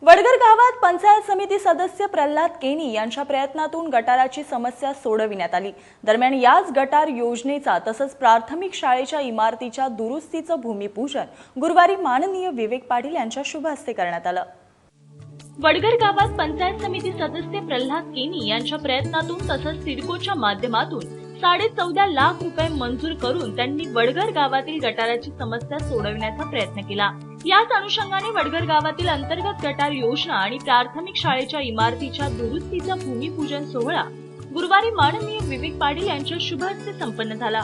वडगर गावात पंचायत समिती सदस्य प्रल्हाद केनी यांच्या प्रयत्नातून गटाराची समस्या सोडविण्यात आली। दरम्यान याच गटार योजनेचा तसंच प्राथमिक शाळेच्या इमारतीच्या दुरुस्तीचं भूमिपूजन गुरुवारी माननीय विवेक पाटील यांच्या शुभ हस्ते करण्यात आलं। वडगर गावात पंचायत समिती सदस्य प्रल्हाद केनी यांच्या प्रयत्नातून तसंच सिडकोच्या माध्यमातून 14.5 लाख रुपये मंजूर करून त्यांनी वडगर गावातील गटाराची समस्या सोडविण्याचा प्रयत्न केला। याच अनुषंगाने वडगर गावातील अंतर्गत गटार योजना आणि प्राथमिक शाळेच्या इमारतीच्या दुरुस्तीचा भूमिपूजन सोहळा गुरुवारी माननीय विवेक पाटील यांच्या शुभ हस्ते संपन्न झाला।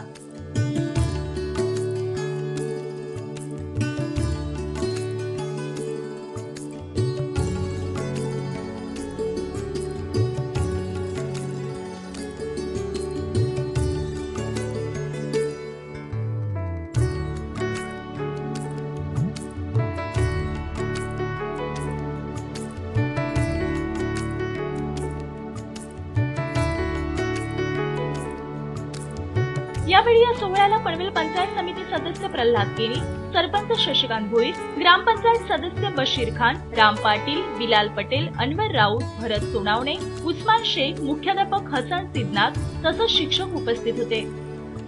यावेळी या सोहळ्याला पनवेल पंचायत समिती सदस्य प्रल्हाद केनी, सरपंच शशिकांत भोईर, ग्रामपंचायत सदस्य बशीर खान, राम पाटील, बिलाल पटेल, अनवर राऊत, भरत सोनावणे, उस्मान शेख, मुख्याध्यापक हसन सिद्नाक तसंच शिक्षक उपस्थित होते।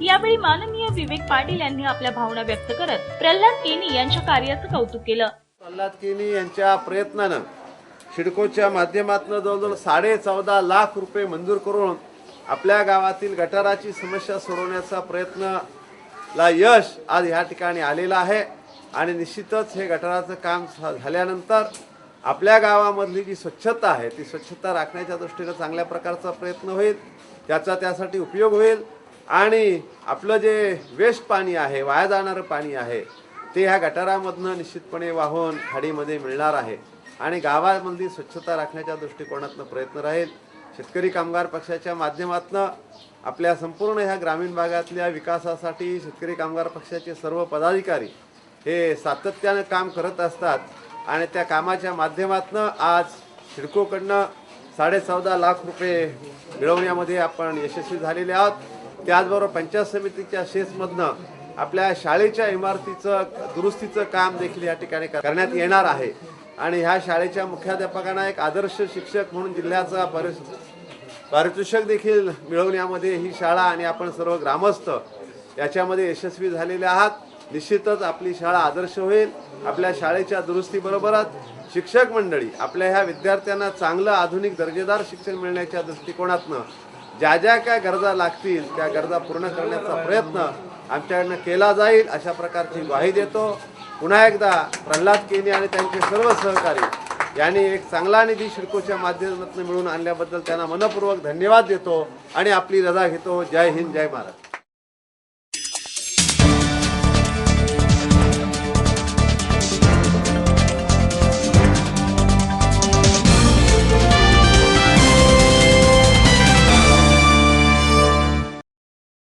यावेळी माननीय विवेक पाटील यांनी आपल्या भावना व्यक्त करत प्रल्हाद केनी यांच्या कार्याचं कौतुक केलं। प्रल्हाद केनी यांच्या प्रयत्नानं सिडकोच्या माध्यमातून जवळजवळ 14.5 लाख रुपये मंजूर करून आपल्या गावातील गटाराची समस्या सोडवण्याचा प्रयत्नला यश आज या ठिकाणी आलेलं आहे आणि निश्चितच हे गटाराचं काम झाल्यानंतर आपल्या गावामधली जी स्वच्छता आहे ती स्वच्छता राखण्याच्या दृष्टीने चांगल्या प्रकारचा प्रयत्न होईल, त्यासाठी उपयोग होईल आणि आपलं जे वेस्ट पाणी आहे, वाया जाणारं पाणी आहे ते ह्या गटारामधनं निश्चितपणे वाहून खाडीमध्ये मिळणार आहे आणि गावामधली स्वच्छता राखण्याच्या दृष्टिकोनातून प्रयत्न राहील। शेतकरी कामगार पक्षाच्या माध्यमातून आपल्या संपूर्ण ह्या ग्रामीण भागातल्या विकासासाठी शेतकरी कामगार पक्षाचे सर्व पदाधिकारी हे सातत्याने काम करत असतात आणि त्या कामाच्या माध्यमातून आज सिडकोकडनं 14.5 लाख रुपये मिळवण्यामध्ये आपण यशस्वी झालेले आहोत। त्याचबरोबर पंचायत समितीच्या शेसमधनं आपल्या शाळेच्या इमारतीचं दुरुस्तीचं काम देखील या ठिकाणी करण्यात येणार आहे आणि ह्या शाळेच्या मुख्याध्यापकांना एक आदर्श शिक्षक म्हणून जिल्ह्याचा पारितोषिक देखील मिळवण्यामध्ये ही शाळा आणि आपण सर्व ग्रामस्थ याच्यामध्ये यशस्वी झालेले आहात। निश्चितच आपली शाळा आदर्श होईल। आपल्या शाळेच्या दुरुस्तीबरोबरच शिक्षक मंडळी आपल्या ह्या विद्यार्थ्यांना चांगलं आधुनिक दर्जेदार शिक्षण मिळण्याच्या दृष्टिकोनातून ज्या काय गरजा लागतील त्या गरजा पूर्ण करण्याचा प्रयत्न आमच्याकडनं केला जाईल अशा प्रकारची ग्वाही देतो। पुन्हा एकदा प्रल्हाद केनी आणि त्यांचे सर्व सहकारी यांनी एक चांगला निधी सिडकोच्या माध्यमातून मिळवून आणल्याबद्दल त्यांना मनपूर्वक धन्यवाद देतो आणि आपली रजा घेतो। जय हिंद, जय महाराष्ट्र।